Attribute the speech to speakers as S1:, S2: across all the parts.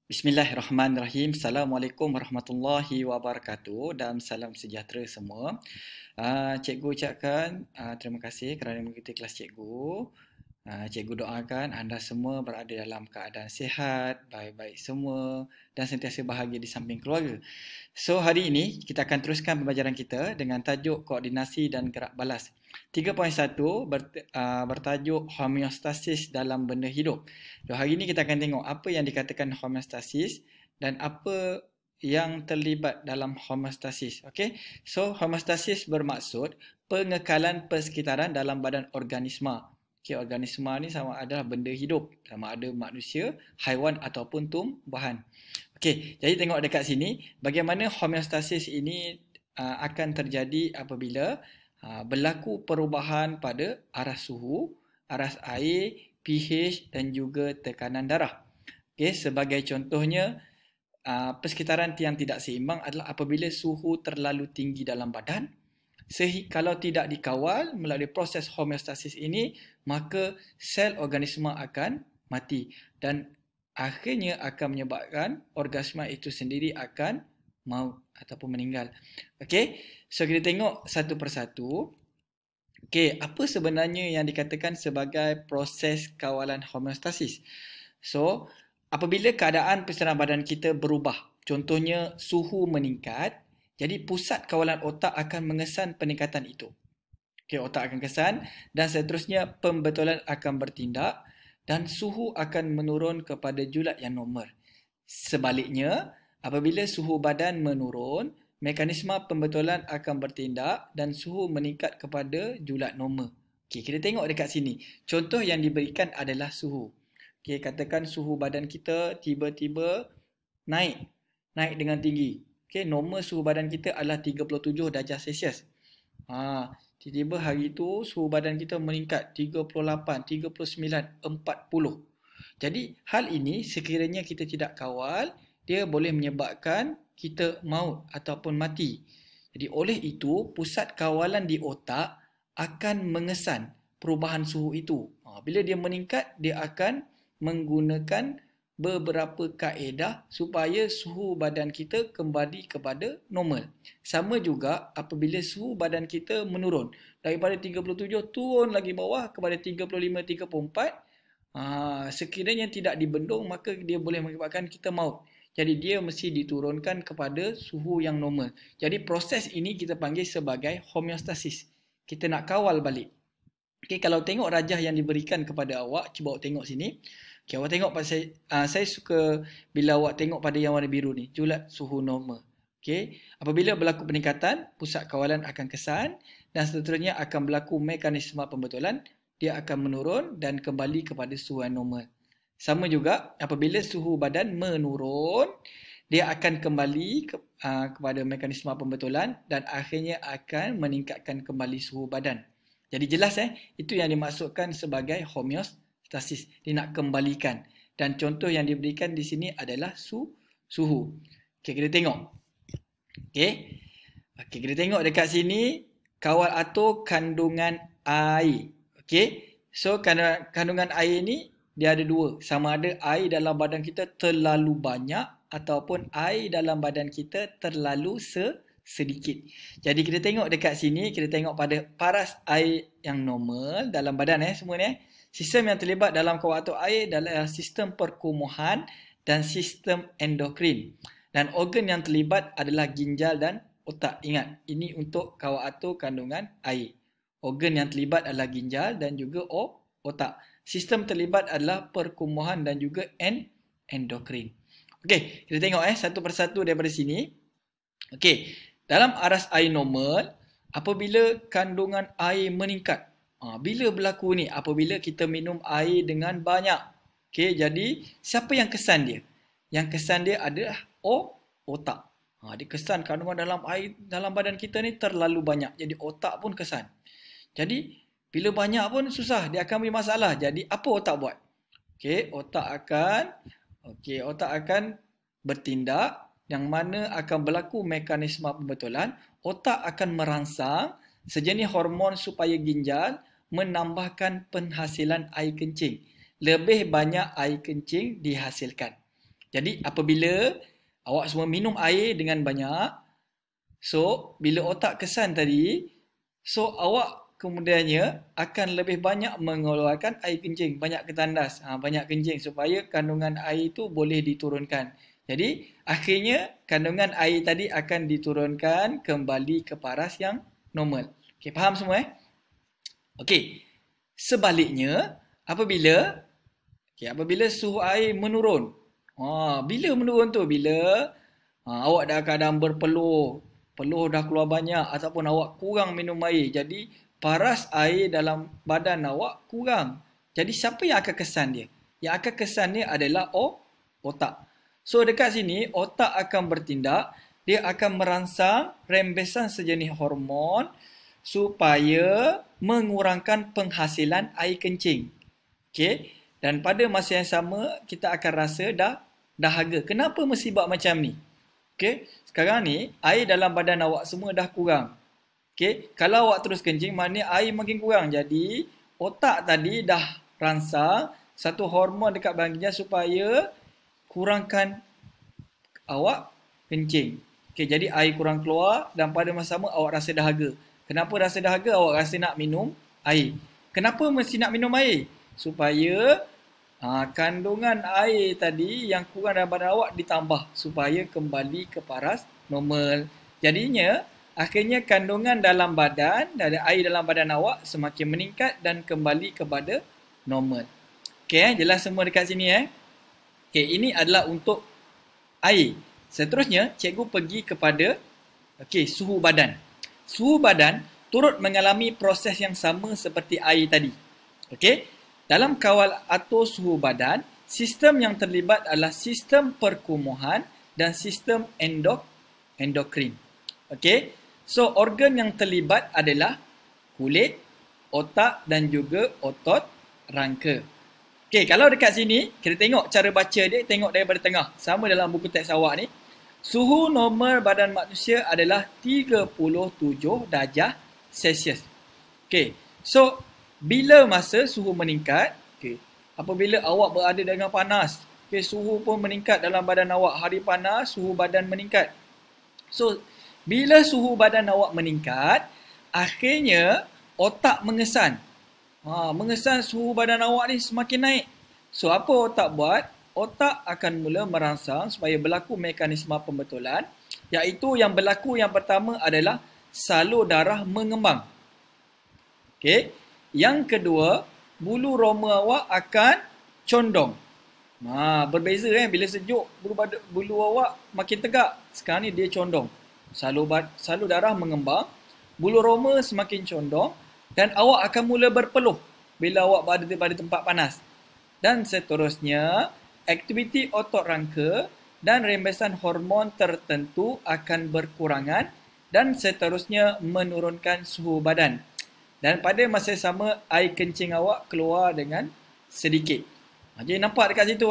S1: Bismillahirrahmanirrahim. Assalamualaikum warahmatullahi wabarakatuh dan salam sejahtera semua. Cikgu ucapkan terima kasih kerana mengikuti kelas cikgu. Cikgu doakan anda semua berada dalam keadaan sihat, baik-baik semua dan sentiasa bahagia di samping keluarga. So, hari ini kita akan teruskan pembelajaran kita dengan tajuk koordinasi dan gerak balas. 3.1 bertajuk homeostasis dalam benda hidup. So, hari ini kita akan tengok apa yang dikatakan homeostasis dan apa yang terlibat dalam homeostasis. Okay? So, homeostasis bermaksud pengekalan persekitaran dalam badan organisma. Okay, organisma ni sama ada benda hidup, sama ada manusia, haiwan ataupun tumbuhan. Okey, jadi tengok dekat sini bagaimana homeostasis ini akan terjadi apabila berlaku perubahan pada aras suhu, aras air, pH dan juga tekanan darah. Okey, sebagai contohnya persekitaran yang tidak seimbang adalah apabila suhu terlalu tinggi dalam badan. Kalau tidak dikawal melalui proses homeostasis ini, maka sel organisma akan mati dan akhirnya akan menyebabkan organisma itu sendiri akan maut ataupun meninggal. Okey, so kita tengok satu persatu. Okey, apa sebenarnya yang dikatakan sebagai proses kawalan homeostasis? So, apabila keadaan persekitaran badan kita berubah, contohnya suhu meningkat, jadi pusat kawalan otak akan mengesan peningkatan itu. Okey, otak akan kesan dan seterusnya pembetulan akan bertindak dan suhu akan menurun kepada julat yang normal. Sebaliknya, apabila suhu badan menurun, mekanisme pembetulan akan bertindak dan suhu meningkat kepada julat normal. Okey, kita tengok dekat sini. Contoh yang diberikan adalah suhu. Okey, katakan suhu badan kita tiba-tiba naik dengan tinggi. Okey, normal suhu badan kita adalah 37 darjah Celsius. Tiba-tiba hari itu suhu badan kita meningkat 38, 39, 40. Jadi hal ini sekiranya kita tidak kawal, dia boleh menyebabkan kita maut ataupun mati. Jadi oleh itu, pusat kawalan di otak akan mengesan perubahan suhu itu. Bila dia meningkat, dia akan menggunakan beberapa kaedah supaya suhu badan kita kembali kepada normal. Sama juga apabila suhu badan kita menurun. Daripada 37 turun lagi bawah kepada 35, 34. Sekiranya tidak dibendung maka dia boleh mengakibatkan kita maut. Jadi dia mesti diturunkan kepada suhu yang normal. Jadi proses ini kita panggil sebagai homeostasis. Kita nak kawal balik. Okay, kalau tengok rajah yang diberikan kepada awak, cuba awak tengok sini. Okay, awak tengok saya suka bila awak tengok pada yang warna biru ni, julat suhu normal. Okay, apabila berlaku peningkatan, pusat kawalan akan kesan dan seterusnya akan berlaku mekanisme pembetulan, dia akan menurun dan kembali kepada suhu yang normal. Sama juga apabila suhu badan menurun, dia akan kembali kepada mekanisme pembetulan dan akhirnya akan meningkatkan kembali suhu badan. Jadi jelas itu yang dimaksudkan sebagai homeostasis. Dia nak kembalikan. Dan contoh yang diberikan di sini adalah suhu. Okey, kita tengok. Okey, kita tengok dekat sini kawal atur kandungan air. Okey, so kandungan air ni dia ada dua. Sama ada air dalam badan kita terlalu banyak ataupun air dalam badan kita terlalu sedikit. Jadi kita tengok dekat sini, kita tengok pada paras air yang normal dalam badan semua ni. Sistem yang terlibat dalam kawal atur air adalah sistem perkumuhan dan sistem endokrin. Dan organ yang terlibat adalah ginjal dan otak. Ingat, ini untuk kawal atur kandungan air. Organ yang terlibat adalah ginjal dan juga otak. Sistem terlibat adalah perkumuhan dan juga endokrin. Okey, kita tengok satu persatu daripada sini. Okey, dalam aras air normal, apabila kandungan air meningkat. Bila berlaku ni? Apabila kita minum air dengan banyak. Okey, jadi siapa yang kesan dia? Yang kesan dia adalah otak. Dia kesan kandungan dalam air dalam badan kita ni terlalu banyak. Jadi otak pun kesan. Jadi bila banyak pun susah, dia akan bermasalah. Jadi apa otak buat? Okey, otak akan bertindak yang mana akan berlaku mekanisme pembetulan. Otak akan merangsang sejenis hormon supaya ginjal menambahkan penghasilan air kencing. Lebih banyak air kencing dihasilkan. Jadi apabila awak semua minum air dengan banyak, so bila otak kesan tadi, so awak kemudiannya akan lebih banyak mengeluarkan air kencing, banyak ketandas, banyak kencing supaya kandungan air itu boleh diturunkan. Jadi akhirnya kandungan air tadi akan diturunkan kembali ke paras yang normal. Okey, faham semua Okey. Sebaliknya, apabila suhu air menurun. Bila menurun tu? Bila awak dah keadaan berpeluh, peluh dah keluar banyak ataupun awak kurang minum air. Jadi paras air dalam badan awak kurang. Jadi siapa yang akan kesan dia? Yang akan kesan dia adalah otak. So dekat sini otak akan bertindak, dia akan merangsang rembesan sejenis hormon supaya mengurangkan penghasilan air kencing. Okey, dan pada masa yang sama kita akan rasa dahaga. Kenapa mesti buat macam ni? Okey, sekarang ni air dalam badan awak semua dah kurang. Okey, kalau awak terus kencing maknanya air makin kurang. Jadi otak tadi dah rangsang satu hormon dekat bahagian supaya kurangkan awak kencing. Okey, jadi air kurang keluar dan pada masa sama awak rasa dahaga. Kenapa rasa dahaga? Awak rasa nak minum air. Kenapa mesti nak minum air? Supaya kandungan air tadi yang kurang dalam badan awak ditambah supaya kembali ke paras normal. Jadinya akhirnya kandungan dalam badan, dari air dalam badan awak semakin meningkat dan kembali kepada normal. Okey, jelas semua dekat sini Okey, ini adalah untuk air. Seterusnya cikgu pergi kepada suhu badan. Suhu badan turut mengalami proses yang sama seperti air tadi. Okey, dalam kawal atur suhu badan, sistem yang terlibat adalah sistem perkumuhan dan sistem endokrin. Okey, so organ yang terlibat adalah kulit, otak dan juga otot rangka. Okey, kalau dekat sini kita tengok cara baca dia, tengok daripada tengah. Sama dalam buku teks awak ni. Suhu normal badan manusia adalah 37 darjah Celsius. Okey, so bila masa suhu meningkat, apabila awak berada dengan panas, suhu pun meningkat dalam badan awak. Hari panas, suhu badan meningkat. So, bila suhu badan awak meningkat, akhirnya otak mengesan. Mengesan suhu badan awak ni semakin naik. So, apa otak buat? Otak akan mula merangsang supaya berlaku mekanisme pembetulan, iaitu yang berlaku yang pertama adalah salur darah mengembang. Okey. Yang kedua, bulu roma awak akan condong. Berbeza bila sejuk bulu awak makin tegak. Sekarang ni dia condong. Salur darah mengembang, bulu roma semakin condong dan awak akan mula berpeluh bila awak berada pada tempat panas. Dan seterusnya, aktiviti otot rangka dan rembesan hormon tertentu akan berkurangan dan seterusnya menurunkan suhu badan. Dan pada masa sama, air kencing awak keluar dengan sedikit. Jadi nampak dekat situ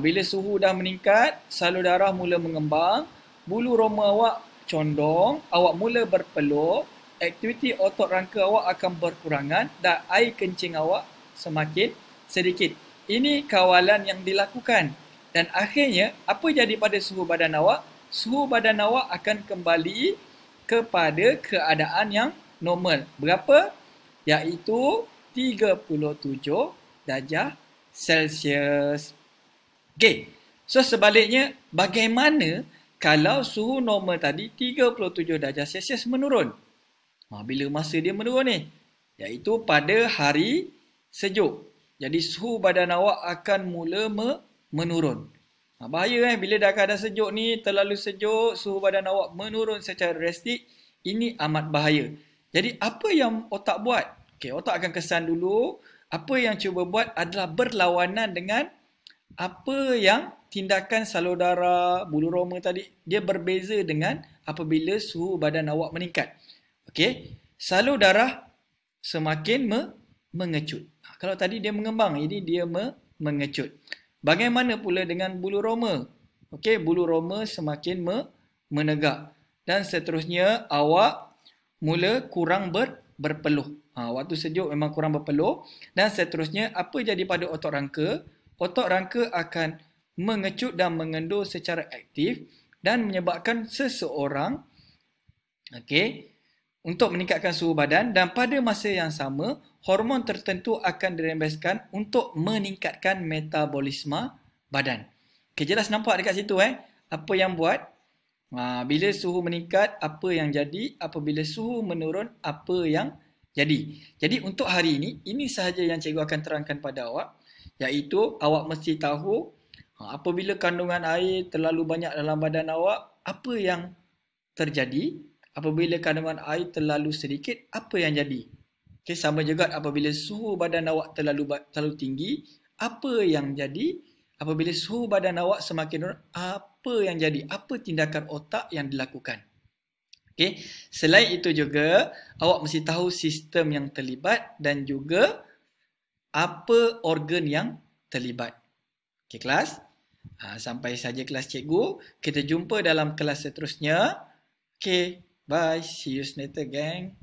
S1: bila suhu dah meningkat, salur darah mula mengembang, bulu roma awak condong, awak mula berpeluh, aktiviti otot rangka awak akan berkurangan dan air kencing awak semakin sedikit. Ini kawalan yang dilakukan. Dan akhirnya, apa jadi pada suhu badan awak? Suhu badan awak akan kembali kepada keadaan yang normal. Berapa? Iaitu 37 darjah Celsius. Okey. So sebaliknya, bagaimana kalau suhu normal tadi 37 darjah Celsius menurun? Bila masa dia menurun ni? Iaitu pada hari sejuk. Jadi suhu badan awak akan mula menurun. Bahaya bila dah keadaan sejuk ni, terlalu sejuk, suhu badan awak menurun secara drastik, ini amat bahaya. Jadi apa yang otak buat? Otak akan kesan dulu. Apa yang cuba buat adalah berlawanan dengan apa yang tindakan salur darah, bulu roma tadi. Dia berbeza dengan apabila suhu badan awak meningkat. Salur darah semakin mengecut. Kalau tadi dia mengembang, ini dia mengecut. Bagaimana pula dengan bulu roma? Bulu roma semakin menegak. Dan seterusnya awak mula kurang berpeluh. Waktu sejuk memang kurang berpeluh. Dan seterusnya apa jadi pada otot rangka? Otot rangka akan mengecut dan mengendur secara aktif dan menyebabkan seseorang untuk meningkatkan suhu badan, dan pada masa yang sama hormon tertentu akan dirembeskan untuk meningkatkan metabolisme badan. Jelas nampak dekat situ apa yang buat. Bila suhu meningkat, apa yang jadi? Apabila suhu menurun, apa yang jadi? Jadi untuk hari ini sahaja yang cikgu akan terangkan pada awak, iaitu awak mesti tahu apabila kandungan air terlalu banyak dalam badan awak, apa yang terjadi? Apabila kandungan air terlalu sedikit, apa yang jadi? Sama juga apabila suhu badan awak terlalu tinggi, apa yang jadi? Apabila suhu badan awak semakin turun, apa yang jadi? Apa tindakan otak yang dilakukan? Selain itu juga, awak mesti tahu sistem yang terlibat dan juga apa organ yang terlibat. Kelas? Sampai saja kelas cikgu. Kita jumpa dalam kelas seterusnya. Bye. See you later, gang.